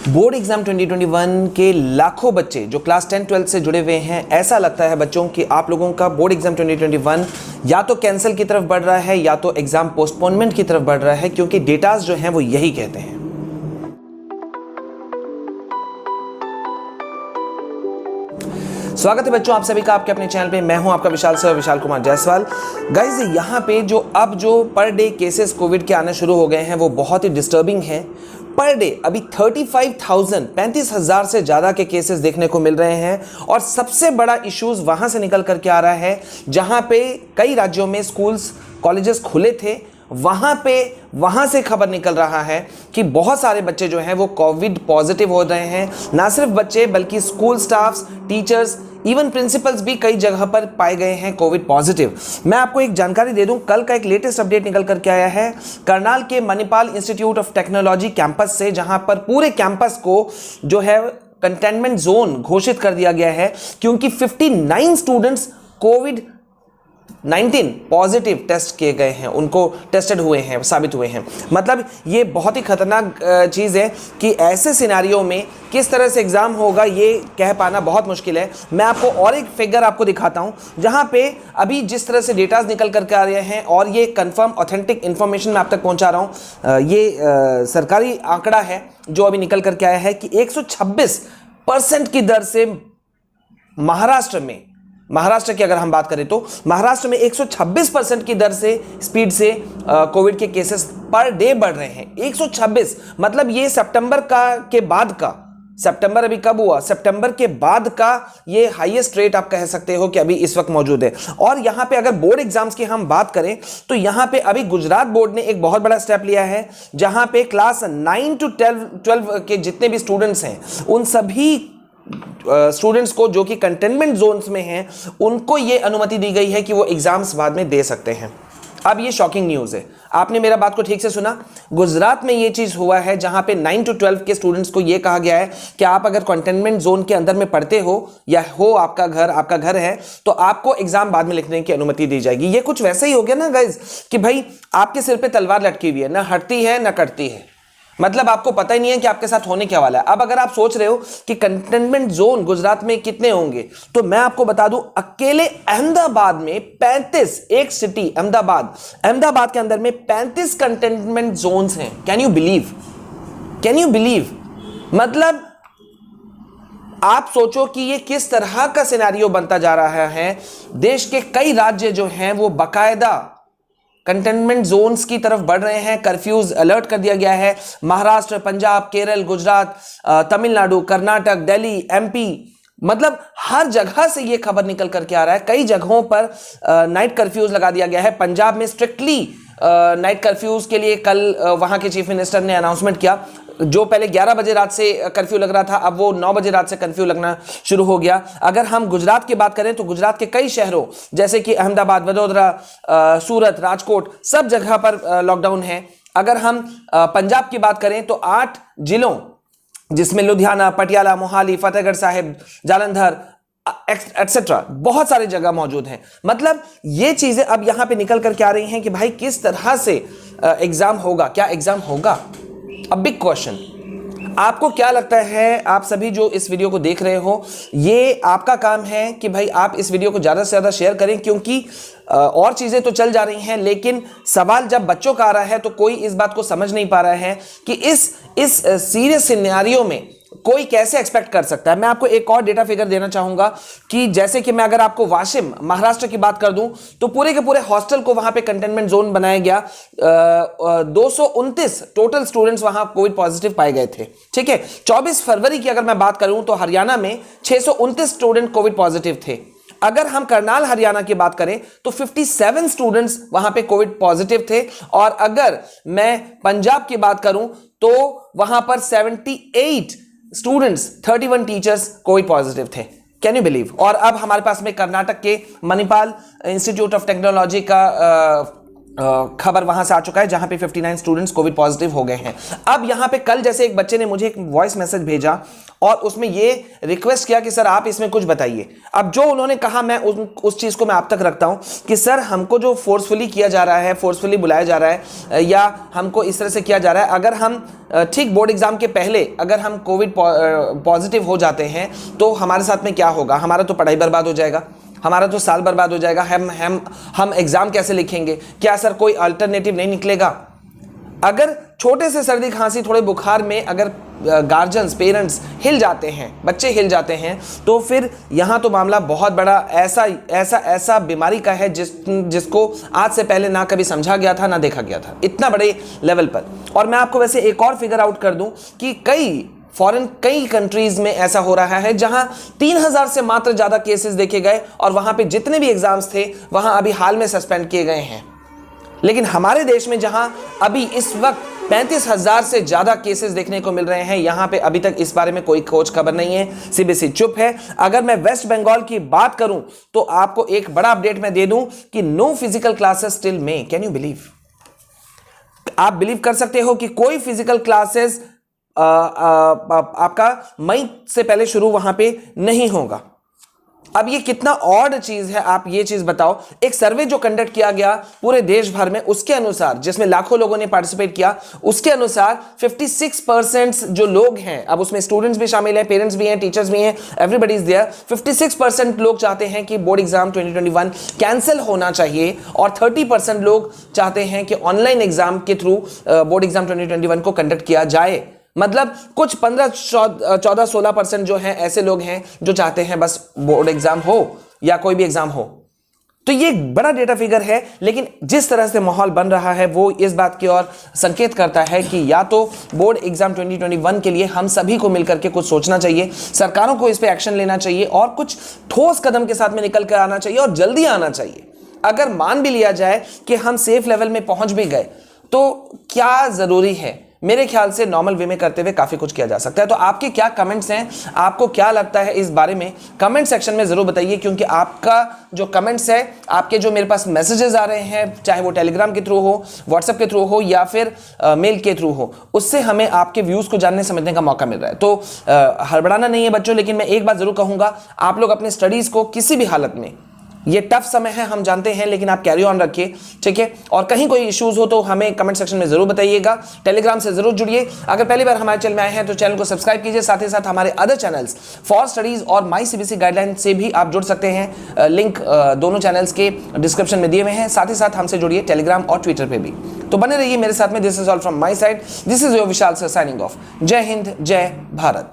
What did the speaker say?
Board exam 2021 के लाखों बच्चे जो क्लास 10 12 से जुड़े हुए हैं, ऐसा लगता है बच्चों कि आप लोगों का बोर्ड एग्जाम 2021 या तो कैंसिल की तरफ बढ़ रहा है या तो एग्जाम पोस्टपोनमेंट की तरफ बढ़ रहा है, क्योंकि डेटास जो हैं वो यही कहते हैं। स्वागत है बच्चों आप सभी का आपके अपने चैनल पे। मैं हूं आपका विशाल सर, विशाल कुमार जायसवाल। गाइज यहाँ पे जो पर डे केसेस कोविड के आने शुरू हो गए हैं वो बहुत ही डिस्टर्बिंग हैं। पर डे अभी 35,000 से ज़्यादा के केसेस देखने को मिल रहे हैं और सबसे बड़ा इश्यूज वहाँ से निकल करके आ रहा है जहाँ पे कई राज्यों में स्कूल्स कॉलेजेस खुले थे। वहाँ से खबर निकल रहा है कि बहुत सारे बच्चे जो हैं वो कोविड पॉजिटिव हो रहे हैं। ना सिर्फ बच्चे बल्कि school staffs, teachers, even principles भी कई जगह पर पाए गए हैं कोविड पॉजिटिव। मैं आपको एक जानकारी दे दूं, कल का एक लेटेस्ट अपडेट निकल करके आया है करनाल के Manipal institute of technology campus से, जहां पर पूरे कैंपस को जो है कंटेनमेंट जोन घोषित कर दिया गया है, क्योंकि 59 स्टूडेंट्स कोविड-19 पॉजिटिव टेस्ट किए गए हैं, उनको टेस्टेड हुए हैं, साबित हुए हैं। मतलब ये बहुत ही खतरनाक चीज़ है कि ऐसे सिनारियों में किस तरह से एग्ज़ाम होगा ये कह पाना बहुत मुश्किल है। मैं आपको और एक फिगर आपको दिखाता हूं, जहां पे अभी जिस तरह से डेटाज निकल करके आ रहे हैं और ये कंफर्म ऑथेंटिक इंफॉर्मेशन मैं आप तक पहुंचा रहा हूं। ये सरकारी आंकड़ा है जो अभी निकल करके आया है कि 126% की दर से महाराष्ट्र की अगर हम बात करें तो महाराष्ट्र में 126% की दर से स्पीड से कोविड के केसेस पर डे बढ़ रहे हैं। 126 मतलब ये सितंबर अभी कब हुआ, सितंबर के बाद का ये हाईएस्ट रेट आप कह सकते हो कि अभी इस वक्त मौजूद है। और यहां पे अगर बोर्ड एग्जाम्स की हम बात करें तो यहां पे अभी गुजरात बोर्ड ने एक बहुत बड़ा स्टेप लिया है, जहां पे क्लास 9 to 12 के जितने भी स्टूडेंट्स हैं उन सभी स्टूडेंट्स को जो कि कंटेनमेंट जोन्स में हैं उनको ये अनुमति दी गई है कि वो एग्जाम्स बाद में दे सकते हैं। अब ये शॉकिंग न्यूज़ है, आपने मेरा बात को ठीक से सुना। गुजरात में ये चीज़ हुआ है जहां पे 9 to 12 के स्टूडेंट्स को ये कहा गया है कि आप अगर कंटेनमेंट जोन के अंदर में पढ़ते हो या हो आपका घर है तो आपको एग्जाम बाद में लिखने की अनुमति दी जाएगी। ये कुछ वैसे ही हो गया ना गाइज कि भाई आपके सिर पे तलवार लटकी हुई है, ना हटती है ना कटती है। मतलब आपको पता ही नहीं है कि आपके साथ होने क्या वाला है। अब अगर आप सोच रहे हो कि कंटेनमेंट जोन गुजरात में कितने होंगे, तो मैं आपको बता दूं अकेले अहमदाबाद में 35, एक सिटी अहमदाबाद के अंदर में 35 कंटेनमेंट जोन्स हैं। Can you believe? मतलब आप सोचो कि ये किस तरह का सिनेरियो बनता जा रहा है। देश के कई राज्य जो हैं वो बाकायदा कंटेनमेंट जोन्स की तरफ बढ़ रहे हैं। कर्फ्यूज अलर्ट कर दिया गया है। महाराष्ट्र, पंजाब, केरल, गुजरात, तमिलनाडु, कर्नाटक, दिल्ली, एमपी, मतलब हर जगह से ये खबर निकल करके आ रहा है। कई जगहों पर नाइट कर्फ्यूज लगा दिया गया है। पंजाब में स्ट्रिक्टली नाइट कर्फ्यूज के लिए कल वहां के चीफ मिनिस्टर ने अनाउंसमेंट किया। जो पहले 11 बजे रात से कर्फ्यू लग रहा था, अब वो 9 बजे रात से कर्फ्यू लगना शुरू हो गया। अगर हम गुजरात की बात करें तो गुजरात के कई शहरों जैसे कि अहमदाबाद, वडोदरा, सूरत, राजकोट, सब जगह पर लॉकडाउन है। अगर हम पंजाब की बात करें तो 8 जिलों जिसमें लुधियाना, पटियाला, मोहाली, फतेहगढ़ साहिब, जालंधर एक्सेट्रा बहुत सारी जगह मौजूद हैं। मतलब ये चीजें अब यहां पे निकल करके आ रही हैं कि भाई किस तरह से एग्जाम होगा, क्या एग्जाम होगा। अब बिग क्वेश्चन, आपको क्या लगता है? आप सभी जो इस वीडियो को देख रहे हो, ये आपका काम है कि भाई आप इस वीडियो को ज़्यादा से ज़्यादा शेयर करें, क्योंकि और चीज़ें तो चल जा रही हैं लेकिन सवाल जब बच्चों का आ रहा है तो कोई इस बात को समझ नहीं पा रहा है कि इस सीरियस सिनेरियो में कोई कैसे एक्सपेक्ट कर सकता है। मैं आपको एक और डेटा फिगर देना चाहूंगा कि जैसे कि मैं अगर आपको वाशिम, महाराष्ट्र की बात कर दूं तो पूरे के पूरे हॉस्टल को वहां पे कंटेनमेंट जोन बनाया गया। 229 टोटल स्टूडेंट्स वहां कोविड पॉजिटिव पाए गए थे। ठीक है, 24 फरवरी की अगर मैं बात करूं तो हरियाणा में 629 स्टूडेंट कोविड पॉजिटिव थे। अगर हम करनाल हरियाणा की बात करें तो 57 स्टूडेंट्स वहां पे कोविड पॉजिटिव थे। और अगर मैं पंजाब की बात करूं तो वहां पर 78 स्टूडेंट्स, 31 टीचर्स कोविड पॉजिटिव थे। Can you believe? और अब हमारे पास में कर्नाटक के मणिपाल इंस्टीट्यूट ऑफ टेक्नोलॉजी का खबर वहां से आ चुका है जहां पे 59 स्टूडेंट्स कोविड पॉजिटिव हो गए हैं। अब यहां पे कल जैसे एक बच्चे ने मुझे एक वॉइस मैसेज भेजा और उसमें ये रिक्वेस्ट किया कि सर आप इसमें कुछ बताइए। अब जो उन्होंने कहा मैं उस चीज को मैं आप तक रखता हूं कि सर हमको जो फोर्सफुली किया जा रहा है, फोर्सफुली बुलाया जा रहा है या हमको इस तरह से किया जा रहा है, अगर हम ठीक बोर्ड एग्जाम के पहले अगर हम कोविड पॉजिटिव हो जाते हैं तो हमारे साथ में क्या होगा, हमारा तो पढ़ाई बर्बाद हो जाएगा, हमारा तो साल बर्बाद हो जाएगा, हम एग्जाम कैसे लिखेंगे, क्या सर कोई अल्टरनेटिव नहीं निकलेगा। अगर छोटे से सर्दी खांसी थोड़े बुखार में अगर गार्जियंस पेरेंट्स हिल जाते हैं, बच्चे हिल जाते हैं, तो फिर यहाँ तो मामला बहुत बड़ा ऐसा बीमारी का है जिसको आज से पहले ना कभी समझा गया था ना देखा गया था इतना बड़े लेवल पर। और मैं आपको वैसे एक और फिगर आउट कर दूं कि कई कंट्रीज में ऐसा हो रहा है जहां 3000 से मात्र ज्यादा केसेस देखे गए और वहां पे जितने भी एग्जाम्स थे वहां अभी हाल में सस्पेंड किए गए हैं। लेकिन हमारे देश में जहां अभी इस वक्त 35,000 से ज्यादा केसेस देखने को मिल रहे हैं, यहां पे अभी तक इस बारे में कोई खोज खबर नहीं है। सीबीएसई चुप है। अगर मैं वेस्ट बंगाल की बात करूं तो आपको एक बड़ा अपडेट मैं दे दूं कि no physical classes till May. Can you believe? आप बिलीव कर सकते हो कि कोई फिजिकल क्लासेस आपका मई से पहले शुरू वहां पे नहीं होगा। अब ये कितना ऑड चीज है, आप ये चीज बताओ। एक सर्वे जो कंडक्ट किया गया पूरे देश भर में, उसके अनुसार, जिसमें लाखों लोगों ने पार्टिसिपेट किया, उसके अनुसार 56% जो लोग हैं, अब उसमें स्टूडेंट्स भी शामिल हैं, पेरेंट्स भी हैं, टीचर्स भी हैं, एवरीबडी इज देयर, 56% लोग चाहते हैं कि बोर्ड एग्जाम 2021 कैंसिल होना चाहिए और 30% लोग चाहते हैं कि ऑनलाइन एग्जाम के थ्रू बोर्ड एग्जाम 2021 को कंडक्ट किया जाए। मतलब कुछ 15-14-16% जो हैं ऐसे लोग हैं जो चाहते हैं बस बोर्ड एग्जाम हो या कोई भी एग्जाम हो। तो ये बड़ा डेटा फिगर है, लेकिन जिस तरह से माहौल बन रहा है वो इस बात की ओर संकेत करता है कि या तो बोर्ड एग्जाम 2021 के लिए हम सभी को मिलकर के कुछ सोचना चाहिए, सरकारों को इस पे एक्शन लेना चाहिए और कुछ ठोस कदम के साथ में निकल कर आना चाहिए और जल्दी आना चाहिए। अगर मान भी लिया जाए कि हम सेफ लेवल में पहुंच भी गए तो क्या जरूरी है? मेरे ख्याल से नॉर्मल वे में करते हुए काफी कुछ किया जा सकता है। तो आपके क्या कमेंट्स हैं, आपको क्या लगता है इस बारे में, कमेंट सेक्शन में जरूर बताइए, क्योंकि आपका जो कमेंट्स है, आपके जो मेरे पास मैसेजेस आ रहे हैं, चाहे वो टेलीग्राम के थ्रू हो, व्हाट्सएप के थ्रू हो या फिर मेल के थ्रू हो, उससे हमें आपके व्यूज को जानने समझने का मौका मिल रहा है। तो हड़बड़ाना नहीं है बच्चों, लेकिन मैं एक बात जरूर कहूंगा, आप लोग अपने स्टडीज को किसी भी हालत में, ये टफ समय है हम जानते हैं, लेकिन आप कैरी ऑन रखिए, ठीक है। और कहीं कोई इश्यूज हो तो हमें कमेंट सेक्शन में जरूर बताइएगा। टेलीग्राम से जरूर जुड़िए। अगर पहली बार हमारे चैनल में आए हैं तो चैनल को सब्सक्राइब कीजिए। साथ ही साथ हमारे अदर चैनल्स फॉर स्टडीज और माई सीबीएसई गाइडलाइन से भी आप जुड़ सकते हैं। लिंक दोनों चैनल्स के डिस्क्रिप्शन में दिए हुए हैं। साथ ही साथ हमसे जुड़िए टेलीग्राम और ट्विटर पर भी। तो बने रहिए मेरे साथ में। This is all from my side. This is your Vishal sir signing off. जय हिंद, जय भारत।